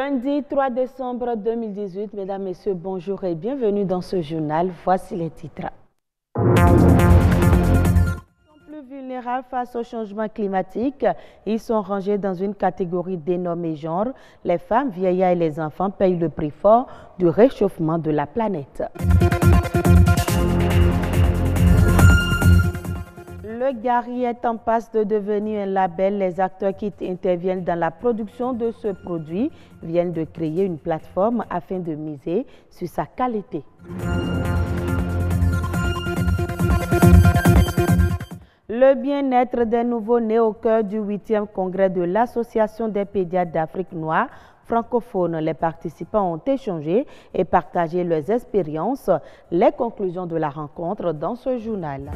Lundi 3 décembre 2018, mesdames, messieurs, bonjour et bienvenue dans ce journal. Voici les titres. Plus vulnérables face au changement climatique, ils sont rangés dans une catégorie dénommée genre. Les femmes, vieillards et les enfants payent le prix fort du réchauffement de la planète. Le Gari est en passe de devenir un label. Les acteurs qui interviennent dans la production de ce produit viennent de créer une plateforme afin de miser sur sa qualité. Le bien-être des nouveau-nés au cœur du 8e congrès de l'Association des pédiatres d'Afrique noire francophone. Les participants ont échangé et partagé leurs expériences. Les conclusions de la rencontre dans ce journal.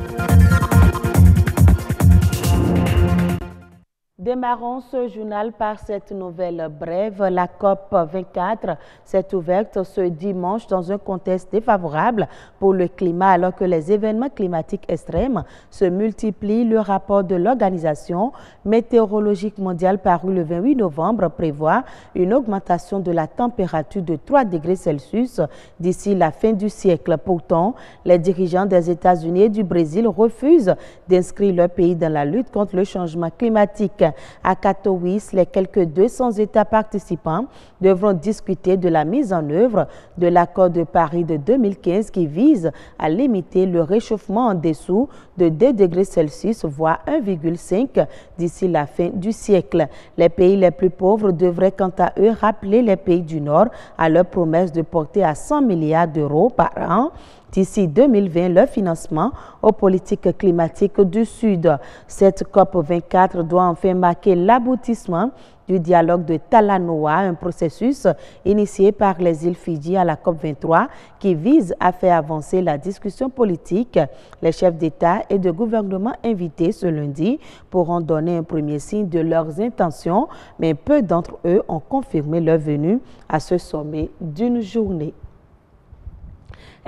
Démarrons ce journal par cette nouvelle brève. La COP 24 s'est ouverte ce dimanche dans un contexte défavorable pour le climat alors que les événements climatiques extrêmes se multiplient. Le rapport de l'Organisation météorologique mondiale paru le 28 novembre prévoit une augmentation de la température de 3 degrés Celsius d'ici la fin du siècle. Pourtant, les dirigeants des États-Unis et du Brésil refusent d'inscrire leur pays dans la lutte contre le changement climatique. À Katowice, les quelques 200 États participants devront discuter de la mise en œuvre de l'accord de Paris de 2015 qui vise à limiter le réchauffement en dessous de 2 degrés Celsius, voire 1,5 d'ici la fin du siècle. Les pays les plus pauvres devraient quant à eux rappeler les pays du Nord à leur promesse de porter à 100 milliards d'euros par an d'ici 2020 le financement aux politiques climatiques du Sud. Cette COP24 doit enfin marquer l'aboutissement du dialogue de Talanoa, un processus initié par les îles Fidji à la COP23 qui vise à faire avancer la discussion politique. Les chefs d'État et de gouvernement invités ce lundi pourront donner un premier signe de leurs intentions, mais peu d'entre eux ont confirmé leur venue à ce sommet d'une journée.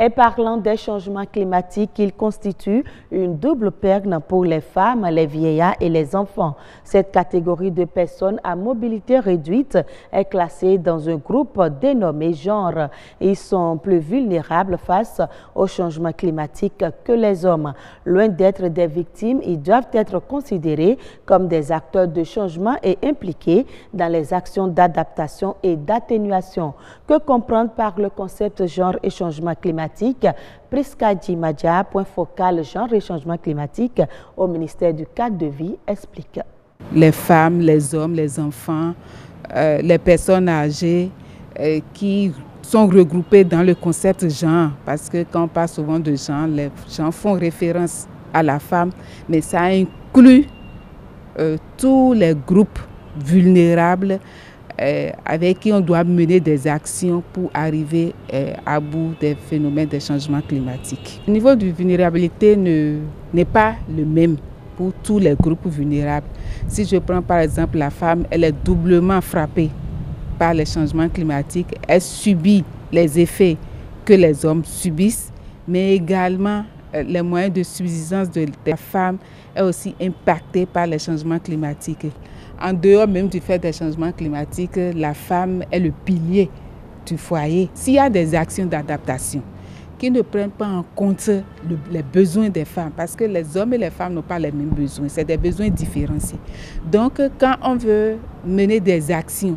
Et parlant des changements climatiques, ils constituent une double peine pour les femmes, les vieillards et les enfants. Cette catégorie de personnes à mobilité réduite est classée dans un groupe dénommé genre. Ils sont plus vulnérables face au changement climatique que les hommes. Loin d'être des victimes, ils doivent être considérés comme des acteurs de changement et impliqués dans les actions d'adaptation et d'atténuation. Que comprendre par le concept genre et changement climatique? Priska Djimadja, point focal genre et changement climatique au ministère du cadre de vie, explique. Les femmes, les hommes, les enfants, les personnes âgées qui sont regroupées dans le concept genre, parce que quand on parle souvent de genre, les gens font référence à la femme, mais ça inclut tous les groupes vulnérables avec qui on doit mener des actions pour arriver à bout des phénomènes de changement climatique. Le niveau de vulnérabilité n'est pas le même pour tous les groupes vulnérables. Si je prends par exemple la femme, elle est doublement frappée par les changements climatiques. Elle subit les effets que les hommes subissent, mais également les moyens de subsistance de la femme est aussi impactée par les changements climatiques. En dehors même du fait des changements climatiques, la femme est le pilier du foyer. S'il y a des actions d'adaptation qui ne prennent pas en compte les besoins des femmes, parce que les hommes et les femmes n'ont pas les mêmes besoins, c'est des besoins différenciés. Donc, quand on veut mener des actions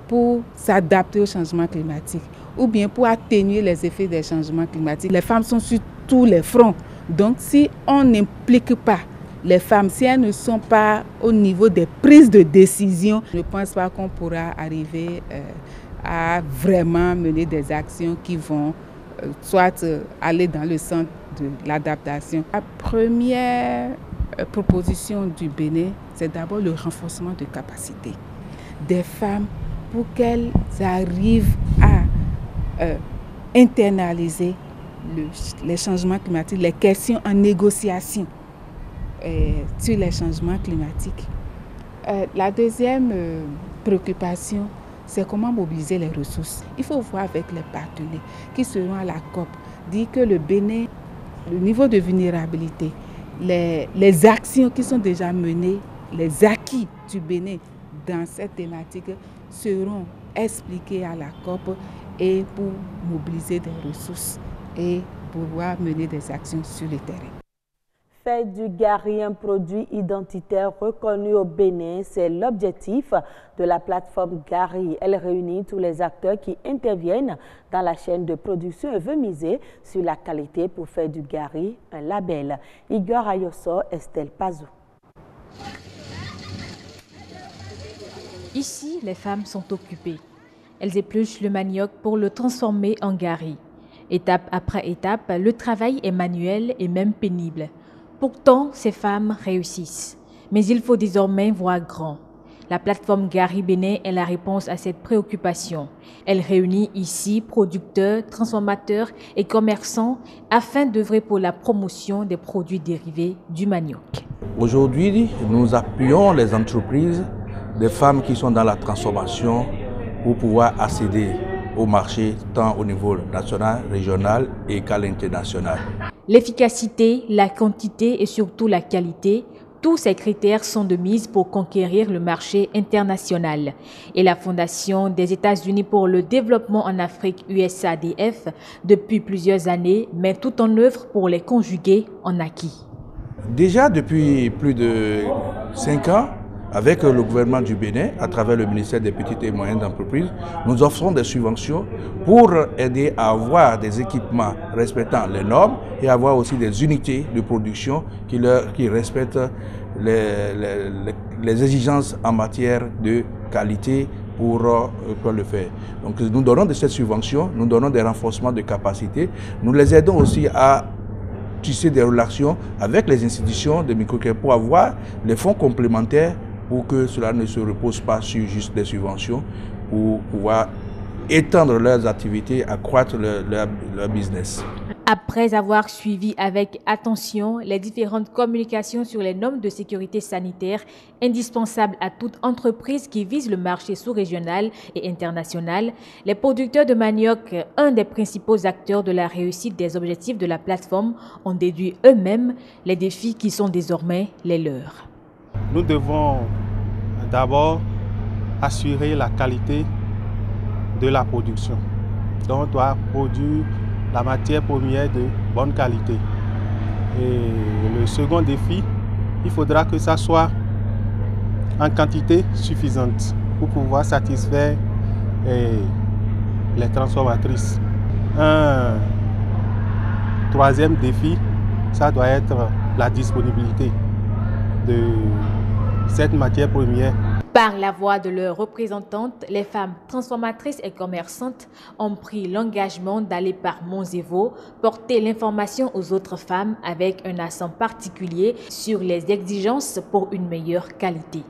pour s'adapter au changement climatique ou bien pour atténuer les effets des changements climatiques, les femmes sont sur tous les fronts. Donc, si on n'implique pas les femmes, si elles ne sont pas au niveau des prises de décision, je ne pense pas qu'on pourra arriver à vraiment mener des actions qui vont soit aller dans le sens de l'adaptation. La première proposition du Bénin, c'est d'abord le renforcement de capacité des femmes pour qu'elles arrivent à internaliser les changements climatiques, les questions en négociation sur les changements climatiques. La deuxième préoccupation, c'est comment mobiliser les ressources. Il faut voir avec les partenaires qui seront à la COP, dire que le Bénin, le niveau de vulnérabilité, les actions qui sont déjà menées, les acquis du Bénin dans cette thématique seront expliquer à la COP et pour mobiliser des ressources et pouvoir mener des actions sur le terrain. Faire du gari un produit identitaire reconnu au Bénin, c'est l'objectif de la plateforme Gari. Elle réunit tous les acteurs qui interviennent dans la chaîne de production et veut miser sur la qualité pour faire du gari un label. Igor Ayoso, Estelle Pazou. Ici, les femmes sont occupées. Elles épluchent le manioc pour le transformer en gari. Étape après étape, le travail est manuel et même pénible. Pourtant, ces femmes réussissent. Mais il faut désormais voir grand. La plateforme Gari Bénin est la réponse à cette préoccupation. Elle réunit ici producteurs, transformateurs et commerçants afin d'œuvrer pour la promotion des produits dérivés du manioc. Aujourd'hui, nous appuyons les entreprises, des femmes qui sont dans la transformation pour pouvoir accéder au marché tant au niveau national, régional et qu'à l'international. L'efficacité, la quantité et surtout la qualité, tous ces critères sont de mise pour conquérir le marché international. Et la Fondation des États-Unis pour le développement en Afrique, USADF, depuis plusieurs années, met tout en œuvre pour les conjuguer en acquis. Déjà depuis plus de 5 ans, avec le gouvernement du Bénin, à travers le ministère des Petites et Moyennes Entreprises, nous offrons des subventions pour aider à avoir des équipements respectant les normes et avoir aussi des unités de production qui respectent les exigences en matière de qualité pour le faire. Donc nous donnons de cette subvention, nous donnons des renforcements de capacité, nous les aidons aussi à tisser des relations avec les institutions de microcrédit pour avoir les fonds complémentaires pour que cela ne se repose pas sur juste des subventions, pour pouvoir étendre leurs activités, accroître leur business. Après avoir suivi avec attention les différentes communications sur les normes de sécurité sanitaire indispensables à toute entreprise qui vise le marché sous-régional et international, les producteurs de manioc, un des principaux acteurs de la réussite des objectifs de la plateforme, ont déduit eux-mêmes les défis qui sont désormais les leurs. Nous devons d'abord assurer la qualité de la production. Donc on doit produire la matière première de bonne qualité. Et le second défi, il faudra que ça soit en quantité suffisante pour pouvoir satisfaire les transformatrices. Un troisième défi, ça doit être la disponibilité de cette matière première. Par la voix de leurs représentantes, les femmes transformatrices et commerçantes ont pris l'engagement d'aller par Monzevo porter l'information aux autres femmes avec un accent particulier sur les exigences pour une meilleure qualité.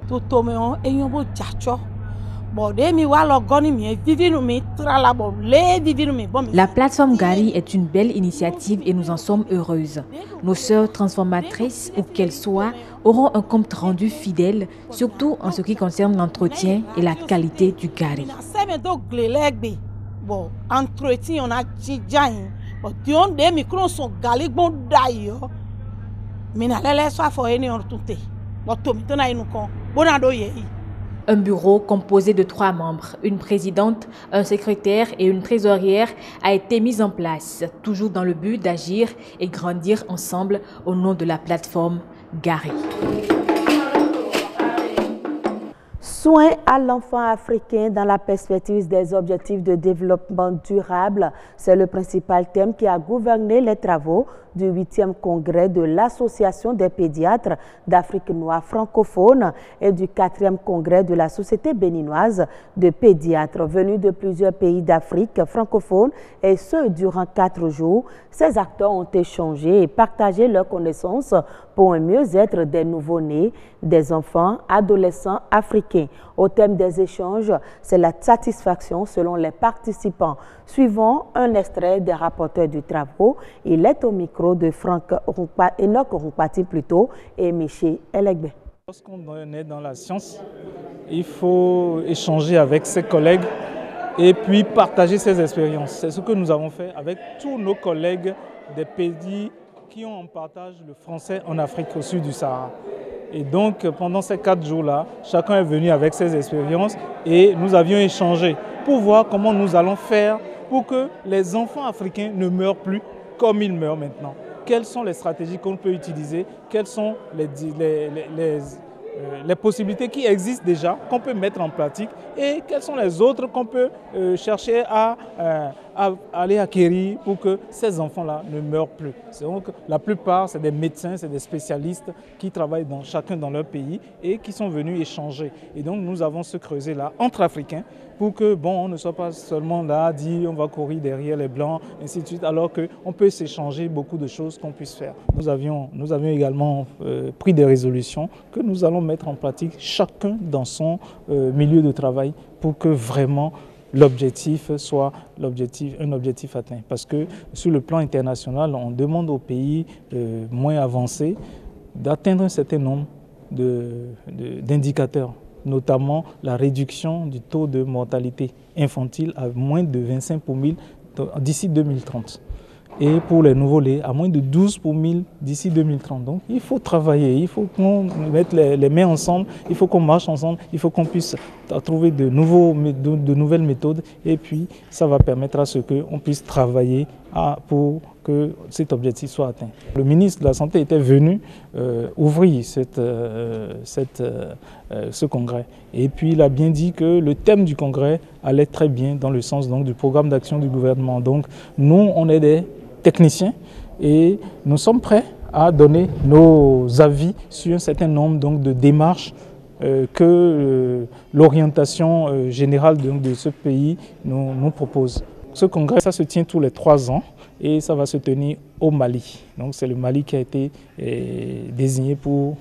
La plateforme Gari est une belle initiative et nous en sommes heureuses. Nos sœurs transformatrices, où qu'elles soient, auront un compte rendu fidèle, surtout en ce qui concerne l'entretien et la qualité du gari. Un bureau composé de 3 membres, une présidente, un secrétaire et une trésorière a été mis en place, toujours dans le but d'agir et grandir ensemble au nom de la plateforme Gari. Soins à l'enfant africain dans la perspective des objectifs de développement durable, c'est le principal thème qui a gouverné les travaux du 8e congrès de l'Association des pédiatres d'Afrique noire francophone et du 4e congrès de la Société béninoise de pédiatres venus de plusieurs pays d'Afrique francophone, et ce durant 4 jours. Ces acteurs ont échangé et partagé leurs connaissances pour un mieux-être des nouveau-nés, des enfants, adolescents africains. Au thème des échanges, c'est la satisfaction selon les participants. Suivons un extrait des rapporteurs du travaux. Il est au micro de Enoch Rumpati et Miché Elegbe. Lorsqu'on est dans la science, il faut échanger avec ses collègues et puis partager ses expériences. C'est ce que nous avons fait avec tous nos collègues des pédis qui ont en partage le français en Afrique au sud du Sahara. Et donc, pendant ces 4 jours-là, chacun est venu avec ses expériences et nous avions échangé pour voir comment nous allons faire pour que les enfants africains ne meurent plus comme ils meurent maintenant. Quelles sont les stratégies qu'on peut utiliser? Quelles sont les possibilités qui existent déjà, qu'on peut mettre en pratique, et quelles sont les autres qu'on peut chercher à aller acquérir pour que ces enfants-là ne meurent plus. Donc, la plupart, c'est des médecins, c'est des spécialistes qui travaillent chacun dans leur pays et qui sont venus échanger. Et donc, nous avons ce creuset-là entre Africains pour que, bon, on ne soit pas seulement là à dire on va courir derrière les Blancs, ainsi de suite, alors qu'on peut s'échanger beaucoup de choses qu'on puisse faire. Nous avions également pris des résolutions que nous allons mettre en pratique chacun dans son milieu de travail pour que vraiment l'objectif soit un objectif atteint. Parce que sur le plan international, on demande aux pays moins avancés d'atteindre un certain nombre d'indicateurs, notamment la réduction du taux de mortalité infantile à moins de 25 pour 1000 d'ici 2030. Et pour les nouveaux-nés, à moins de 12 pour 1000 d'ici 2030. Donc il faut travailler, il faut qu'on mette les mains ensemble, il faut qu'on marche ensemble, il faut qu'on puisse trouver de nouvelles méthodes, et puis ça va permettre à ce qu'on puisse travailler pour que cet objectif soit atteint. Le ministre de la Santé était venu ouvrir ce congrès, et puis il a bien dit que le thème du congrès allait très bien dans le sens donc, du programme d'action du gouvernement. Donc nous, on est des techniciens et nous sommes prêts à donner nos avis sur un certain nombre donc, de démarches que l'orientation générale de ce pays nous propose. Ce congrès, ça se tient tous les 3 ans et ça va se tenir au Mali. Donc c'est le Mali qui a été désigné pour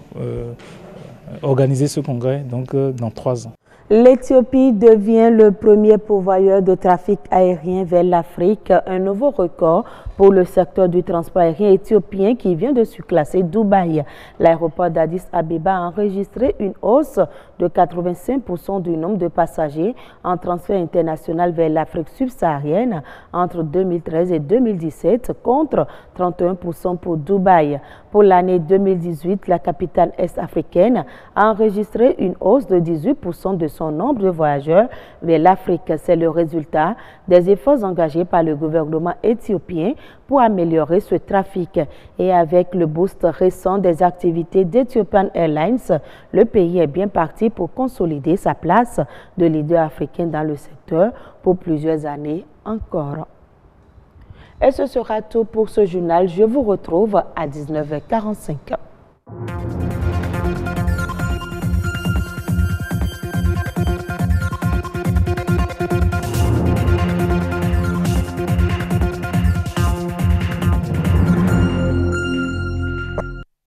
organiser ce congrès donc, dans 3 ans. L'Éthiopie devient le premier pourvoyeur de trafic aérien vers l'Afrique, un nouveau record pour le secteur du transport aérien éthiopien qui vient de surclasser Dubaï. L'aéroport d'Addis Abeba a enregistré une hausse de 85% du nombre de passagers en transfert international vers l'Afrique subsaharienne entre 2013 et 2017 contre 31% pour Dubaï. Pour l'année 2018, la capitale est-africaine a enregistré une hausse de 18% de son nombre de voyageurs vers l'Afrique. C'est le résultat des efforts engagés par le gouvernement éthiopien pour améliorer ce trafic. Et avec le boost récent des activités d'Ethiopian Airlines, le pays est bien parti pour consolider sa place de leader africain dans le secteur pour plusieurs années encore. Et ce sera tout pour ce journal. Je vous retrouve à 19h45.